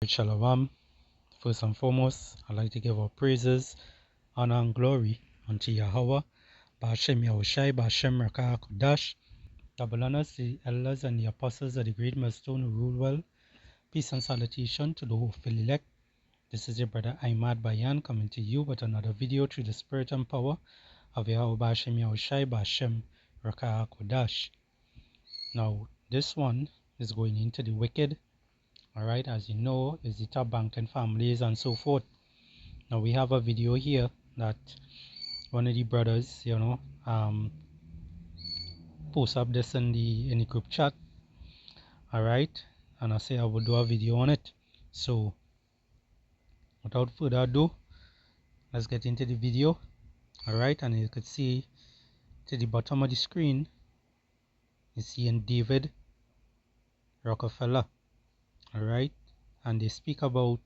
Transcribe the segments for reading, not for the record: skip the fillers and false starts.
Shalom. First and foremost, I'd like to give our praises, honor, and glory unto Yahweh, Ba'ashem Yahushai, Ba'ashem Rakah Kodash. Double honors to the elders and the apostles of the great millstone who rule well. Peace and salutation to the hopeful elect. This is your brother Ahmad Bayan coming to you with another video through the spirit and power of Yahweh Ba'ashem Yahushai, Ba'ashem Rakah Kodash. Now, this one is going into the wicked. Alright, as you know, is the top banking families and so forth. Now we have a video here that one of the brothers, post up this in the group chat. Alright, and I say I will do a video on it. So without further ado, let's get into the video. Alright, and you could see to the bottom of the screen, you see in David Rockefeller. Alright, and he's speaking about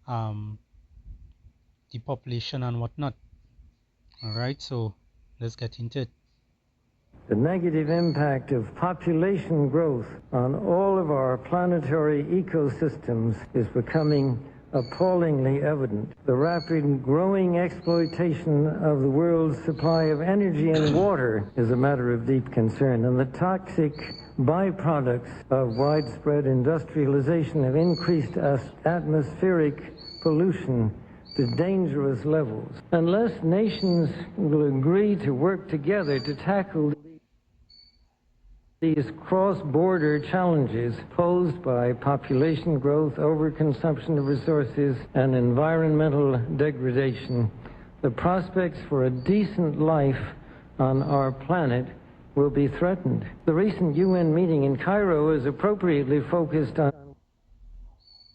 the population and whatnot. Alright, so let's get into it. The negative impact of population growth on all of our planetary ecosystems is becoming appallingly evident. The rapid growing exploitation of the world's supply of energy and water is a matter of deep concern, and the toxic byproducts of widespread industrialization have increased atmospheric pollution to dangerous levels. Unless nations will agree to work together to tackle these cross-border challenges posed by population growth, overconsumption of resources, and environmental degradation, the prospects for a decent life on our planet will be threatened. The recent UN meeting in Cairo is appropriately focused on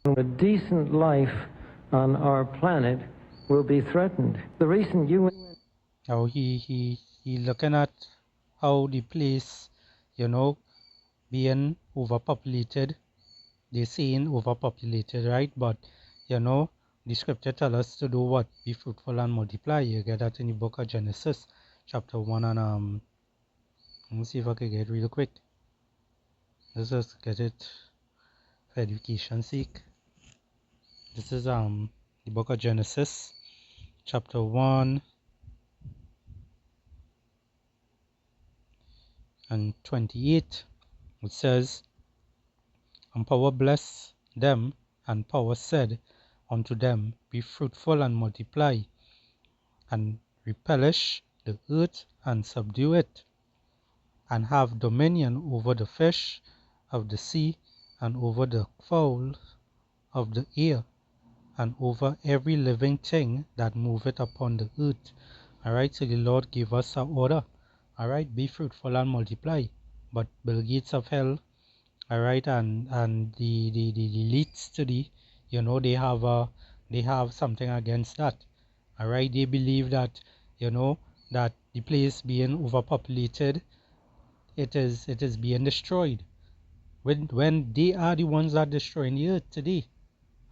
a decent life on our planet will be threatened. The recent UN... Now he looking at how the place, being overpopulated. They're saying overpopulated, right? But, the scripture tells us to do what? Be fruitful and multiply. You get that in the book of Genesis, chapter 1 and, let me see if I can get it real quick. Let's just get it for education's sake. This is the book of Genesis, chapter 1 and 28. It says, and power blessed them, and power said unto them, be fruitful and multiply, and replenish the earth and subdue it, and have dominion over the fish of the sea, and over the fowl of the air, and over every living thing that moveth upon the earth. Alright, so the Lord gave us an order. Alright, be fruitful and multiply. But Bill Gates of hell, alright, and the elites today, they have something against that. Alright, they believe that, that the place being overpopulated, it is being destroyed. When they are the ones that are destroying the earth today.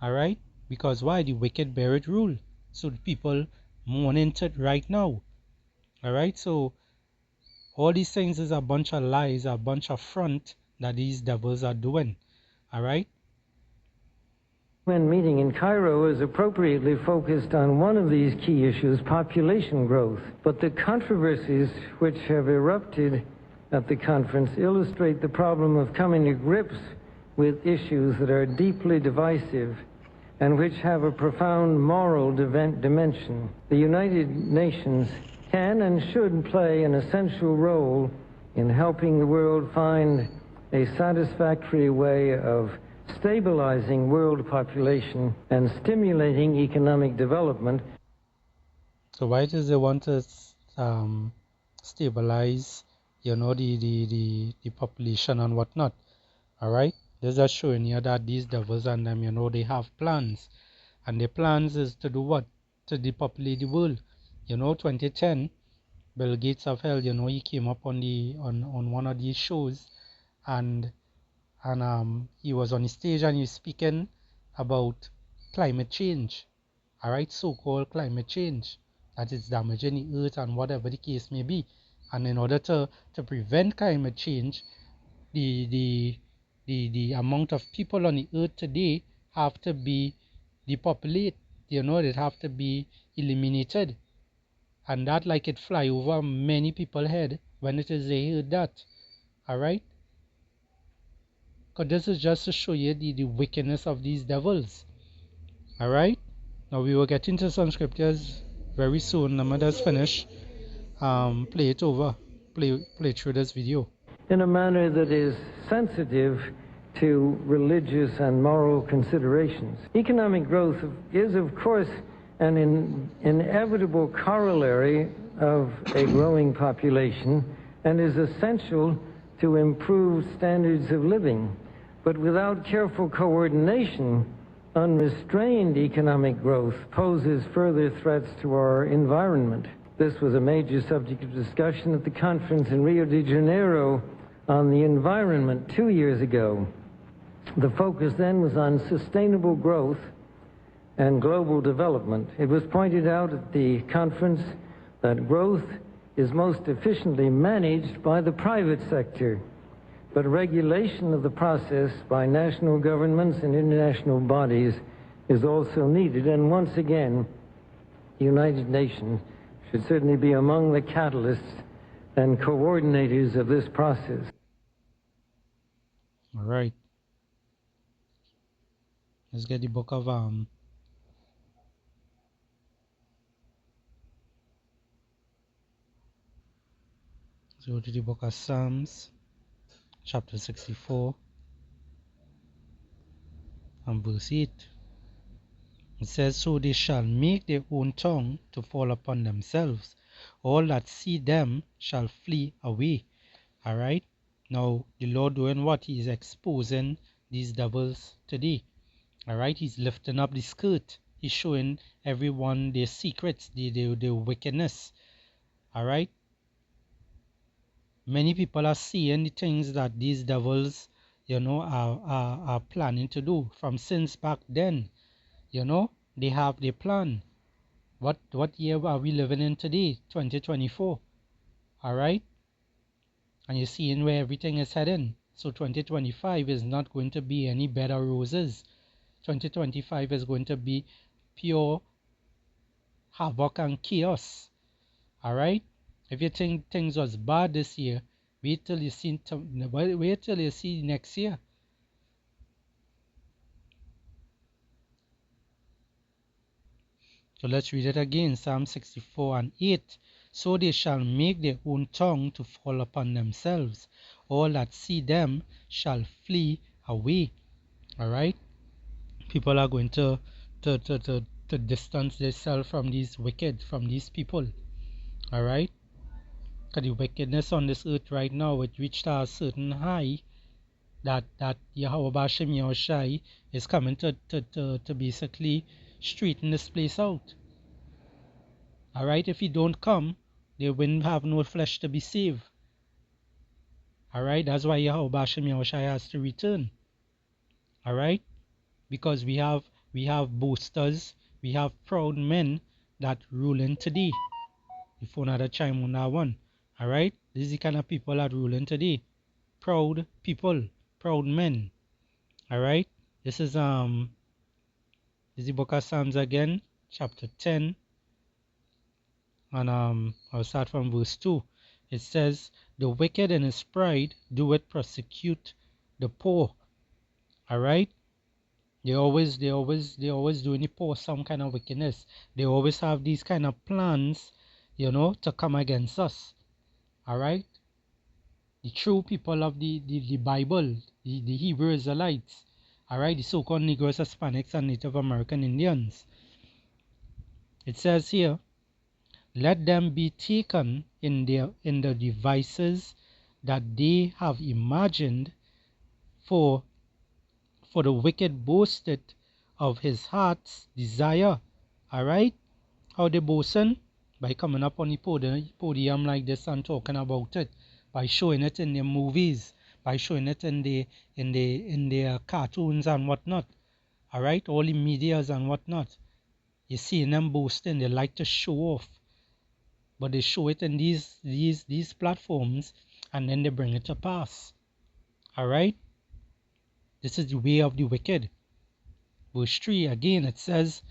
Alright? Because why? The wicked bear it rule. So the people mourning it right now. Alright, so all these things is a bunch of lies, a bunch of front that these devils are doing. Alright? When meeting in Cairo is appropriately focused on one of these key issues, population growth. But the controversies which have erupted at the conference illustrate the problem of coming to grips with issues that are deeply divisive and which have a profound moral dimension. The United Nations can and should play an essential role in helping the world find a satisfactory way of stabilizing world population and stimulating economic development. So why does they want to stabilize, the population and whatnot? Alright? They're just showing you that these devils and them, they have plans. And their plans is to do what? To depopulate the world. 2010, Bill Gates of hell, he came up on one of these shows, and he was on the stage and he was speaking about climate change. Alright, so-called climate change. That is damaging the earth and whatever the case may be. And in order to prevent climate change, the the amount of people on the earth today have to be depopulated. It have to be eliminated. And that like it fly over many people's head when it is they heard that. Alright? Because this is just to show you the wickedness of these devils. Alright? Now we will get into some scriptures very soon. I'm just finish. Play it over. Play through this video. In a manner that is sensitive to religious and moral considerations. Economic growth is, of course, an inevitable corollary of a growing population and is essential to improve standards of living. But without careful coordination, unrestrained economic growth poses further threats to our environment. This was a major subject of discussion at the conference in Rio de Janeiro on the environment 2 years ago. The focus then was on sustainable growth and global development. It was pointed out at the conference that growth is most efficiently managed by the private sector, but regulation of the process by national governments and international bodies is also needed. And once again, the United Nations should certainly be among the catalysts and coordinators of this process. All right. Let's get the book of let's go to the book of Psalms, chapter 64, and verse 8. It says, "So they shall make their own tongue to fall upon themselves. All that see them shall flee away." All right. Now, the Lord doing what? He is exposing these devils today. All right. He's lifting up the skirt. He's showing everyone their secrets, their wickedness. All right. Many people are seeing the things that these devils, are planning to do from since back then. They have their plan. What year are we living in today? 2024. All right. And you're seeing where everything is heading. So 2025 is not going to be any bed of roses. 2025 is going to be pure havoc and chaos. All right. If you think things was bad this year, wait till you see next year. So let's read it again. Psalm 64 and 8. "So they shall make their own tongue to fall upon themselves. All that see them shall flee away." All right. People are going to distance themselves from these wicked, from these people. All right. Because the wickedness on this earth right now, it reached a certain high that Yahweh Bashem Yahushai is coming to basically straighten this place out. All right. If he don't come, they wouldn't have no flesh to be saved. All right. That's why Yahweh Bashem Yahushai has to return. All right. Because we have boasters, we have proud men that ruling today. If another chime on that one. All right. This is the kind of people that ruling today. Proud people, proud men. All right. This is the book of Psalms again, chapter 10, and I'll start from verse 2. It says, "The wicked in his pride doeth persecute the poor." All right. They always doing the poor some kind of wickedness. They always have these kind of plans, to come against us. All right. The true people of the Bible, the Hebrew Israelites, all right, the so-called Negroes, Hispanics, and Native American Indians. It says here, "Let them be taken in the devices that they have imagined, for the wicked boasted of his heart's desire." All right, how they boasting? By coming up on the podium like this and talking about it, by showing it in their movies, by showing it in their cartoons and whatnot. All right, all the medias and whatnot. You see them boasting. They like to show off, but they show it in these platforms, and then they bring it to pass. All right. This is the way of the wicked. Verse 3 again, it says,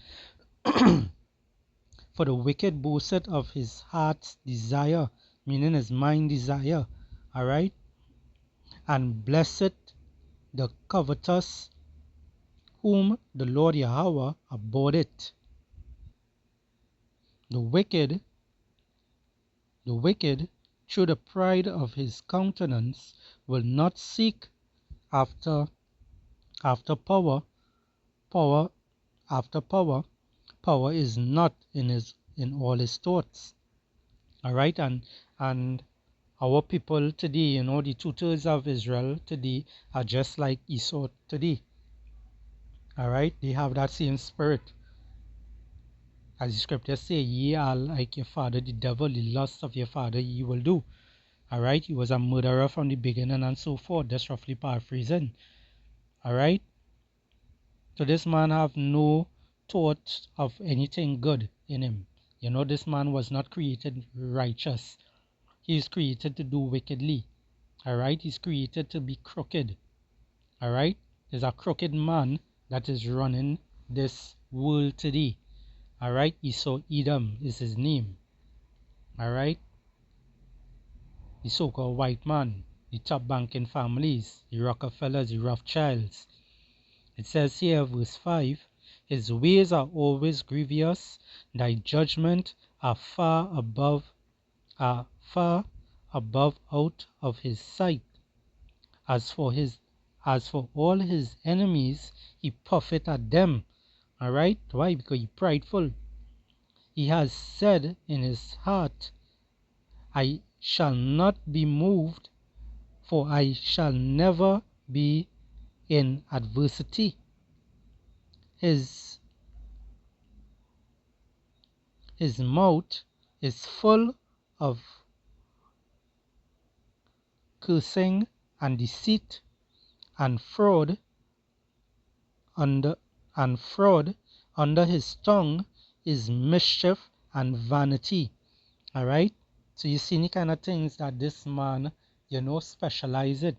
for the wicked boasteth of his heart's desire, meaning his mind desire, all right? And blessed the covetous, whom the Lord Yahweh abhorreth. The wicked, through the pride of his countenance, will not seek after power. Power is not in all his thoughts. All right, and our people today, the 2/3 of Israel today are just like Esau today. All right, they have that same spirit. As the scriptures say, ye are like your father the devil, the lust of your father ye will do. All right, he was a murderer from the beginning and so forth. That's roughly paraphrasing. All right, so this man have no thought of anything good in him. This man was not created righteous. He is created to do wickedly. All right, he's created to be crooked. All right, there's a crooked man that is running this world today. All right, Esau Edom is his name. All right, the so-called white man, the top banking families, the Rockefellers, the Rothschilds. It says here, verse 5, his ways are always grievous, thy judgment are far above out of his sight. As for all his enemies, he puffeth at them. All right, why? Because he's prideful. He has said in his heart, I shall not be moved, for I shall never be in adversity. His mouth is full of cursing and deceit and fraud. Under his tongue is mischief and vanity. All right, so you see any kind of things that this man specialize in.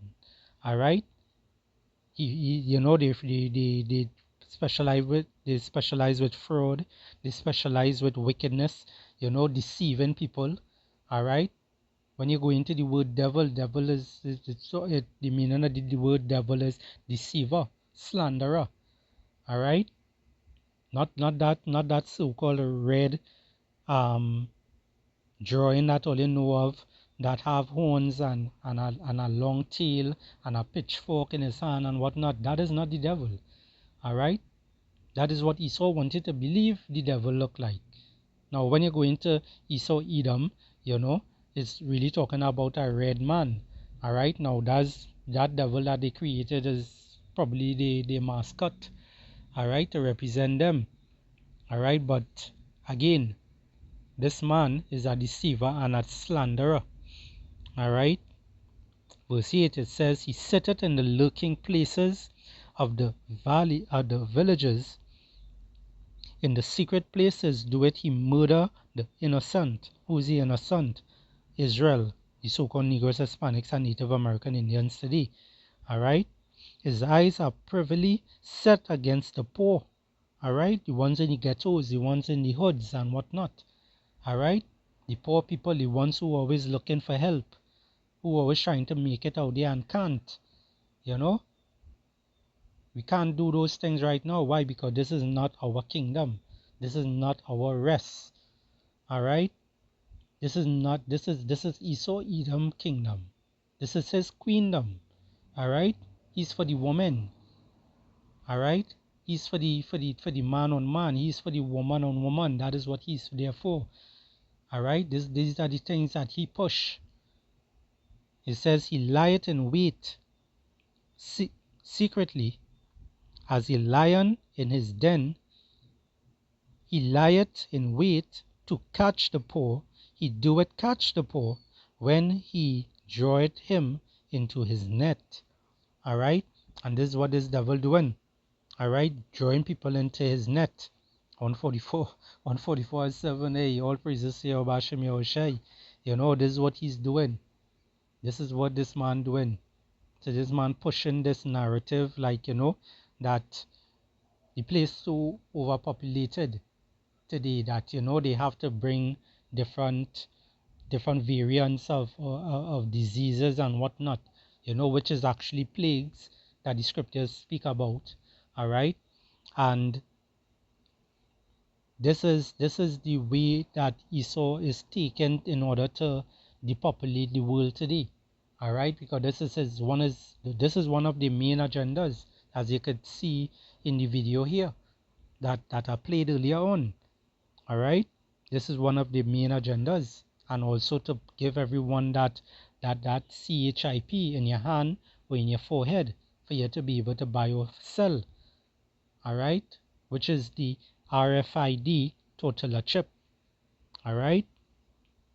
All right, they specialize with fraud, they specialize with wickedness, deceiving people. All right, when you go into the word devil is the meaning of the word devil is deceiver, slanderer. All right, not that so-called red drawing that all you know of, that have horns and a long tail and a pitchfork in his hand and whatnot. That is not the devil. All right, that is what Esau wanted to believe the devil looked like. Now when you go into Esau Edom, it's really talking about a red man. All right, now that devil that they created is probably the mascot, all right, to represent them. All right, but again, this man is a deceiver and a slanderer. All right, verse 8, it says, he sitteth in the lurking places of the valley of the villages. In the secret places doeth he murder the innocent. Who is the innocent? Israel, the so-called Negroes, Hispanics, and Native American Indians today. All right, his eyes are privily set against the poor. All right, the ones in the ghettos, the ones in the hoods and whatnot. All right, the poor people, the ones who are always looking for help, who are always trying to make it out there and can't. We can't do those things right now. Why? Because this is not our kingdom. This is not our rest. All right, this is Esau Edom kingdom. This is his queendom. All right, he's for the woman. All right, he's for the man on man. He's for the woman on woman. That is what he's there for. All right, these are the things that he push. It says he lieth in wait secretly, as a lion in his den. He lieth in wait to catch the poor. He doeth catch the poor when he draweth him into his net. All right, and this is what this devil doing. All right, drawing people into his net. 144:7. Hey, all praises to Yahweh Hashem Yahushai. This is what he's doing. This is what this man doing. So this man pushing this narrative like, that the place so overpopulated today that, they have to bring different variants of diseases and whatnot, which is actually plagues that the scriptures speak about. All right. And this is the way that Esau is taken in order to depopulate the world today. All right, because this is one of the main agendas, as you could see in the video here that I played earlier on. All right, this is one of the main agendas, and also to give everyone that CHIP in your hand or in your forehead for you to be able to buy or sell. All right, which is the RFID total chip. All right,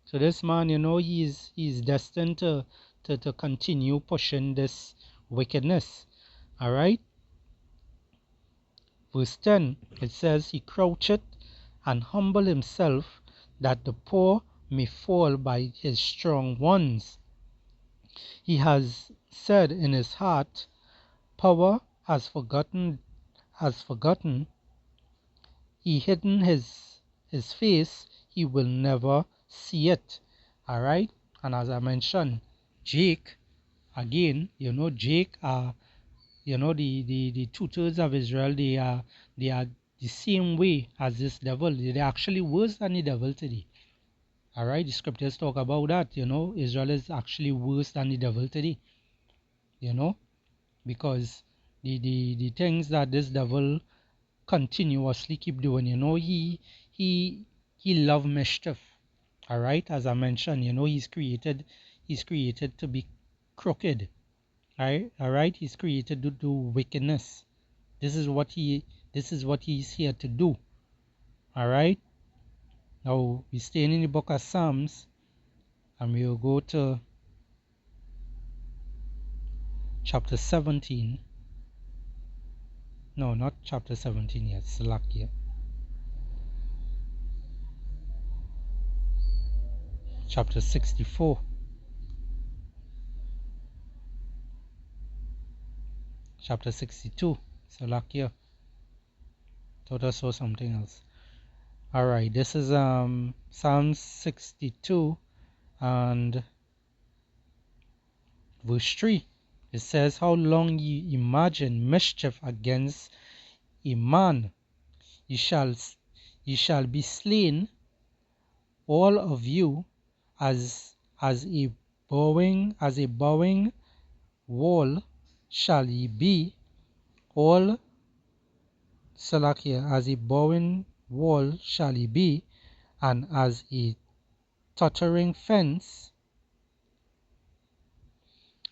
so this man, he's destined to continue pushing this wickedness. All right, verse 10, it says, he croucheth and humble himself, that the poor may fall by his strong ones. He has said in his heart, power has forgotten. He hidden his face, he will never see it. All right, and as I mentioned, Jake, again, Jake are, the 2/3 of Israel, they are the same way as this devil. They're actually worse than the devil today. All right, the scriptures talk about that. Israel is actually worse than the devil today. Because the things that this devil continuously keep doing, he love mischief. All right, as I mentioned, he's created to be crooked. All right, he's created to do wickedness. This is what he's here to do. All right, now we're staying in the book of Psalms, and we'll go to chapter 17. No, not chapter 17 yet, Salakia. Chapter 64. Chapter 62. Salakia. Thought I saw something else. Alright, this is Psalm 62 and verse 3. It says, how long ye imagine mischief against a man, ye shall be slain, all of you, as a bowing wall shall ye be, all Salakia, as a bowing wall shall ye be, and as a tottering fence.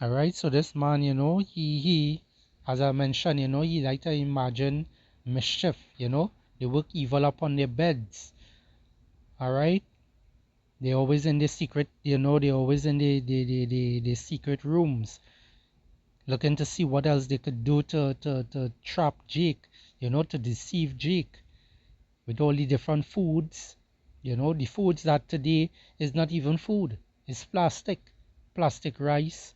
Alright, so this man, he as I mentioned, he like to imagine mischief, they work evil upon their beds. Alright, they always in the secret, they always in the secret rooms, looking to see what else they could do to trap Jake, to deceive Jake with all the different foods, the foods that today is not even food, it's plastic rice,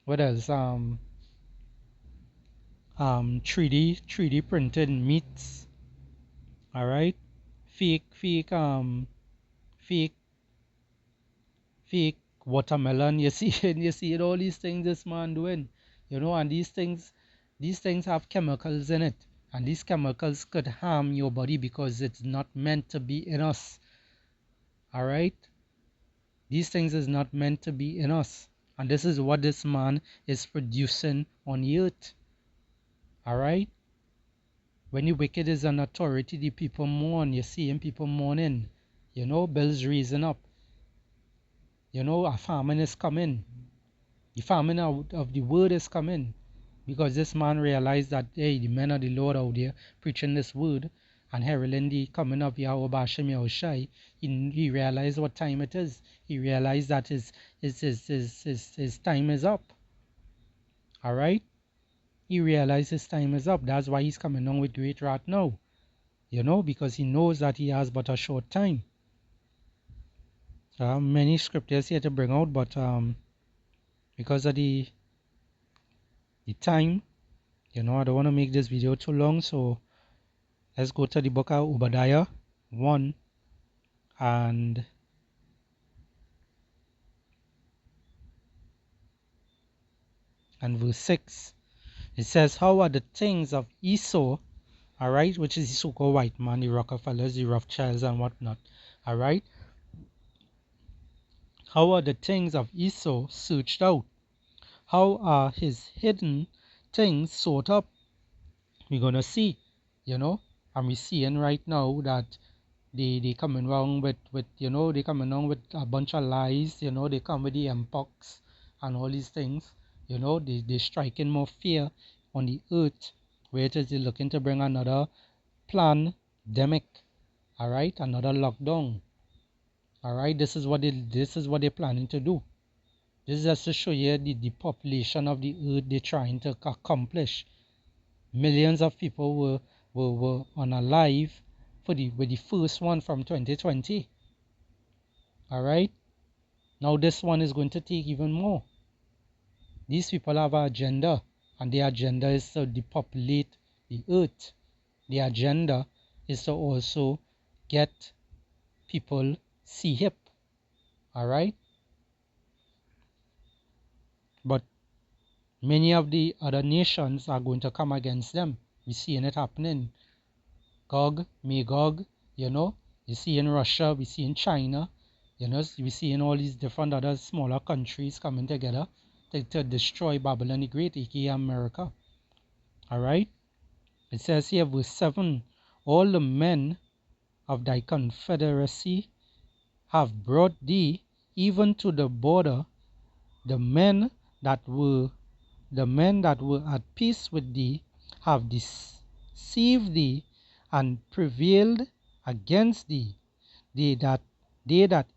what else, 3D printed meats, all right, fake watermelon, you see, and you see all these things this man doing, and these things have chemicals in it, and these chemicals could harm your body because it's not meant to be in us. All right, these things is not meant to be in us, and this is what this man is producing on the earth. All right, when the wicked is an authority, the people mourn. You see him, people mourning, bills raising up, a famine is coming. The famine of the word is coming, because this man realized that, hey, the men of the Lord out there preaching this word and heralding the coming of Yahweh Bashem Yahushai. He realized what time it is. He realized that his time is up. All right, he realized his time is up. That's why he's coming on with great wrath now, because he knows that he has but a short time. So I have many scriptures here to bring out, but because of the time, I don't want to make this video too long, so let's go to the book of Obadiah 1 and verse 6. It says, how are the things of Esau, alright, which is the so-called white man, the Rockefellers, the Rothschilds and whatnot, alright? How are the things of Esau searched out? How are his hidden things sought up? We're going to see, and we're seeing right now that they coming wrong with they coming wrong with a bunch of lies, they come with the mpox and all these things, they striking more fear on the earth, where it is they're looking to bring another pandemic, all right, another lockdown, all right. This is what they're planning to do. This is just to show you the population of the earth they're trying to accomplish. Millions of people were unalive with the first one from 2020. Alright? Now this one is going to take even more. These people have an agenda, and their agenda is to depopulate the earth. The agenda is to also get people see hip. Alright? But many of the other nations are going to come against them. We're seeing it happening. Gog, Magog, you see in Russia, we see in China, we see in all these different other smaller countries coming together to destroy Babylon the Great, aka America. Alright? It says here, verse 7, all the men of thy confederacy have brought thee even to the border, the men that were at peace with thee have deceived thee and prevailed against thee. They that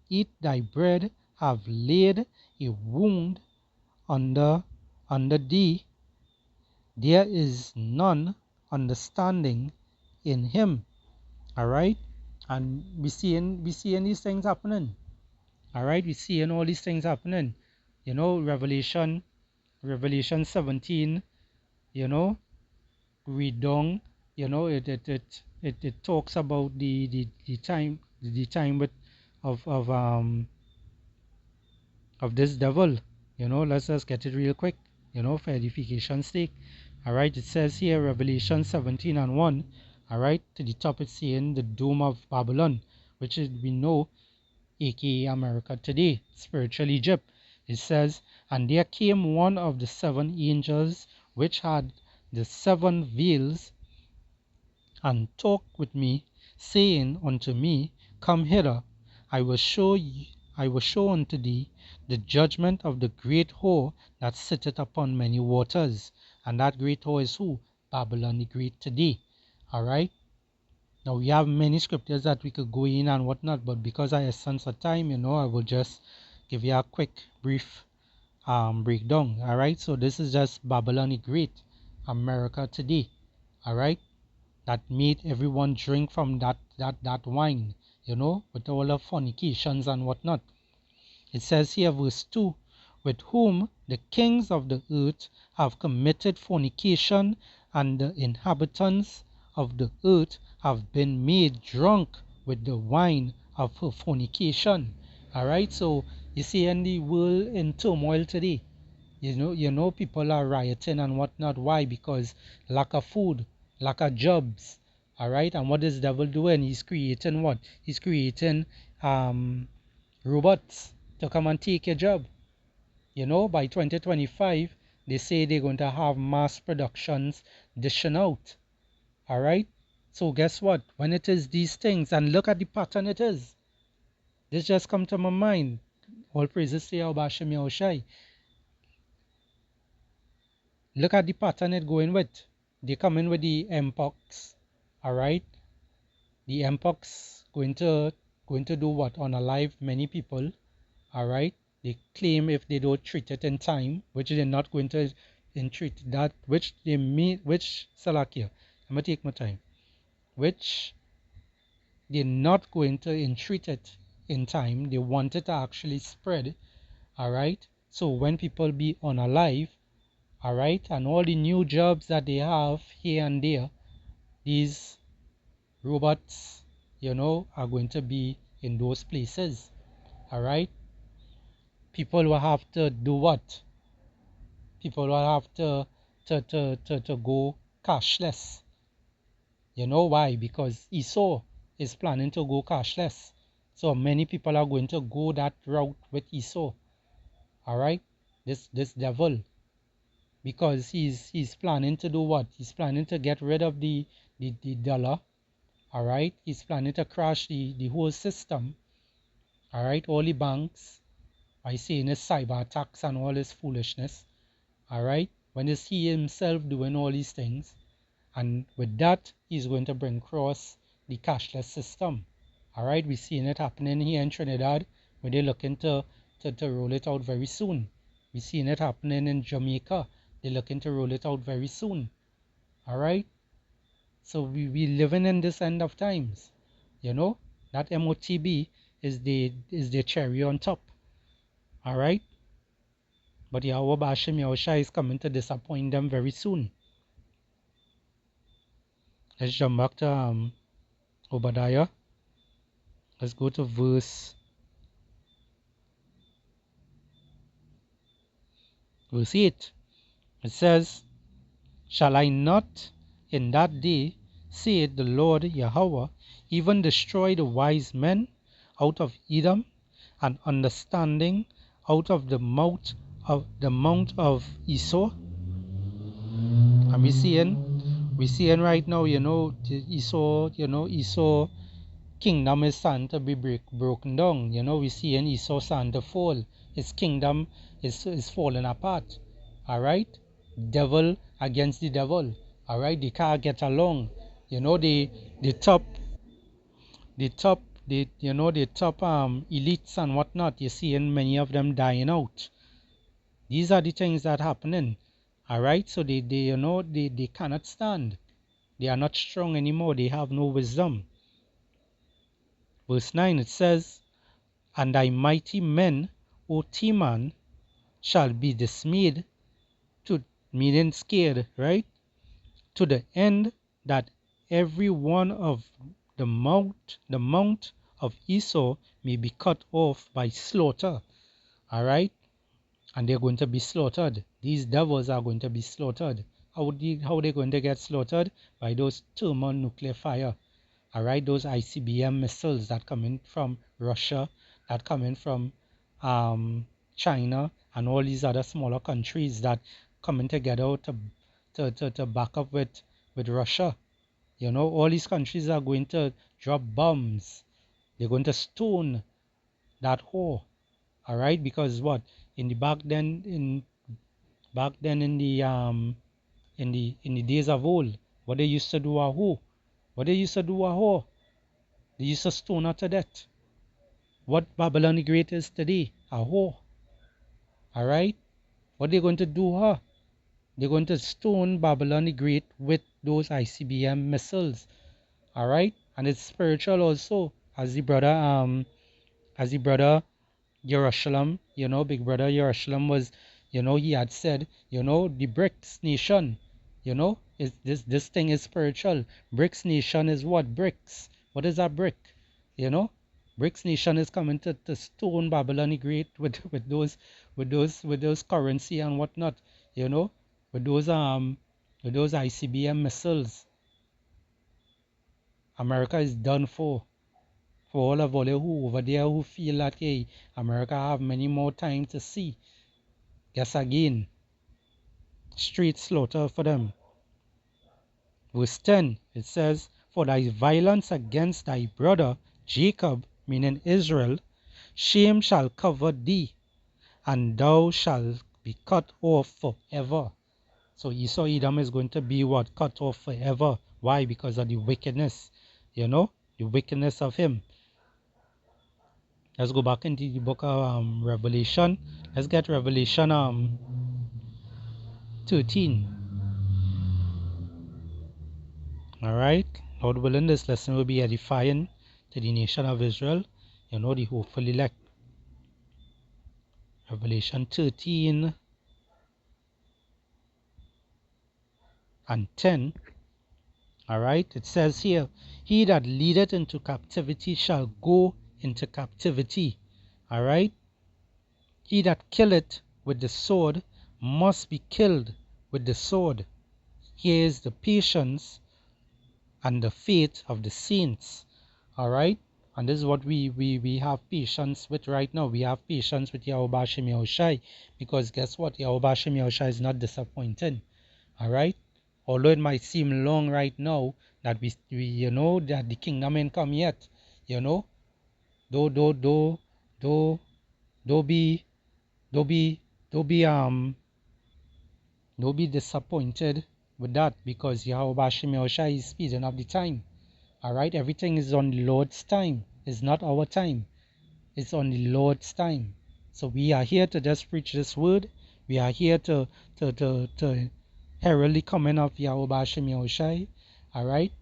eat thy bread have laid a wound under thee. There is none understanding in him. Alright? And we seeing these things happening. Alright, we seeing all these things happening. Revelation 17, read down, it talks about the time of this devil. Let's just get it real quick, for edification's sake. Alright, it says here, Revelation 17 and 1, alright, to the top it's saying the dome of Babylon, which is, we know, aka America today, spiritual Egypt. It says, and there came one of the 7 angels which had the 7 vials, and talked with me, saying unto me, come hither, I will show unto thee the judgment of the great whore that sitteth upon many waters. And that great whore is who? Babylon the Great today. Alright? Now we have many scriptures that we could go in and whatnot, but because I essence of time, I will just give you a quick brief breakdown. Alright, so this is just Babylon the Great, America today. Alright, that made everyone drink from that wine, with all the fornications and whatnot. It says here, verse 2, with whom the kings of the earth have committed fornication, and the inhabitants of the earth have been made drunk with the wine of her fornication. Alright, so you see in the world in turmoil today, people are rioting and whatnot. Why? Because lack of food, lack of jobs. Alright, and what is the devil doing? He's creating what? He's creating robots to come and take your job. By 2025, they say they're going to have mass productions dishing out. Alright? So guess what? When it is these things, and look at the pattern it is. This just come to my mind. All praises to Yahweh Shem Yahushai. Look at the pattern it going with. They come in with the mpox. Alright? The mpox going to do what? Unalive many people. Alright? They claim if they don't treat it in time, which they're not going to treat that, which Salakia, I'm going to take my time, which they're not going to entreat it in time. They want it to actually spread. All right. So when people be unalive, all right, and all the new jobs that they have here and there, these robots, are going to be in those places. All right. People will have to do what? People will have to go cashless. You know why? Because Esau is planning to go cashless. So many people are going to go that route with Esau. All right, this devil, because he's planning to do what? He's planning to get rid of the dollar. All right, he's planning to crash the whole system. All right, all the banks. I see in his cyber attacks and all this foolishness. All right, when is he himself doing all these things? And with that, he's going to bring across the cashless system. All right, we're seeing it happening here in Trinidad, where they're looking to roll it out very soon. We're seeing it happening in Jamaica. They're looking to roll it out very soon. All right, so we living in this end of times. That MOTB is the cherry on top. All right, but Yahweh Bashim Yahushua is coming to disappoint them very soon. Let's jump back to Obadiah. Let's go to verse 8. It says, "Shall I not in that day, saith the Lord Yahweh, even destroy the wise men out of Edom, and understanding out of the mount of Esau?" And we're seeing right now, Esau kingdom is starting to be broken down. We're seeing Esau starting to fall. His kingdom is falling apart. All right, devil against the devil. All right, they can't get along. The top elites and whatnot. You're seeing many of them dying out. These are the things that are happening. All right, so they cannot stand. They are not strong anymore. They have no wisdom. Verse 9, it says, "And thy mighty men, O Teman, shall be dismayed," meaning scared, right? "To the end that every one of the mount of Esau may be cut off by slaughter." All right, and they're going to be slaughtered. These devils are going to be slaughtered. How they going to get slaughtered? By those thermonuclear fire. All right, those ICBM missiles that come in from Russia, that come in from China, and all these other smaller countries that coming together to back up with Russia. All these countries are going to drop bombs. They're going to stone that whore. All right, because what in the back then in the days of old, what they used to do a whore. What they used to do a whore. They used to stone her to death. What Babylon the Great is today, a whore. All right, what they're going to do her? They're going to stone Babylon the Great with those ICBM missiles. All right, and it's spiritual also, as the brother Jerusalem, big brother Jerusalem was, he had said, the BRICS nation, is this thing is spiritual. BRICS nation is what? BRICS. What is a brick? BRICS nation is coming to stone Babylon the Great with those currency and whatnot, with those ICBM missiles. America is done for all of all who over there who feel that hey, America have many more time to see. Guess again, straight slaughter for them. Verse 10, it says, "For thy violence against thy brother Jacob," meaning Israel, "shame shall cover thee, and thou shalt be cut off forever." So Esau Edom is going to be what? Cut off forever. Why? Because of the wickedness, the wickedness of him. Let's go back into the book of Revelation. Let's get Revelation 13. All right. Lord willing, this lesson will be edifying to the nation of Israel. the hopeful elect. Revelation 13 and 10. Alright, it says here, he that leadeth into captivity shall go into captivity. Alright, he that killeth with the sword must be killed with the sword. Here is the patience and the faith of the saints. Alright, and this is what we have patience with right now. We have patience with Yahweh Hashem Yahushai, because guess what? Yahweh Hashem Yahushai is not disappointed. Alright, although it might seem long right now that we that the kingdom ain't come yet, don't be disappointed with that, because Yahweh Hashem Yahushai is speeding up the time. Alright, everything is on the Lord's time. It's not our time. It's on the Lord's time. So we are here to just preach this word. We are here to herald the coming of Yahweh Hashem Yahushai. Alright,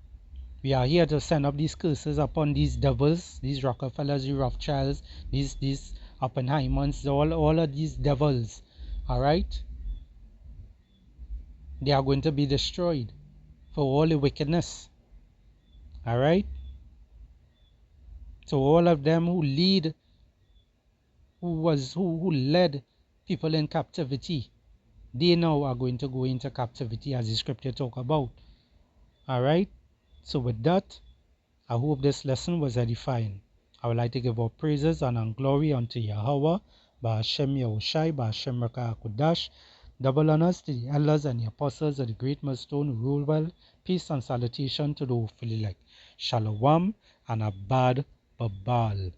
we are here to send up these curses upon these devils, these Rockefellers, these Rothschilds, these Oppenheimers, all of these devils. Alright, they are going to be destroyed for all the wickedness. Alright, so all of them who led people in captivity, they now are going to go into captivity, as the scripture talk about. Alright, so with that, I hope this lesson was edifying. I would like to give all praises and glory unto Yahweh, Ba'ashem Yahushai, Ba'ashem Rakah Kudash. Double honors to the elders and the apostles of the great millstone who rule well. Peace and salutation to the hopeful elect. Shalom and Abad Babal.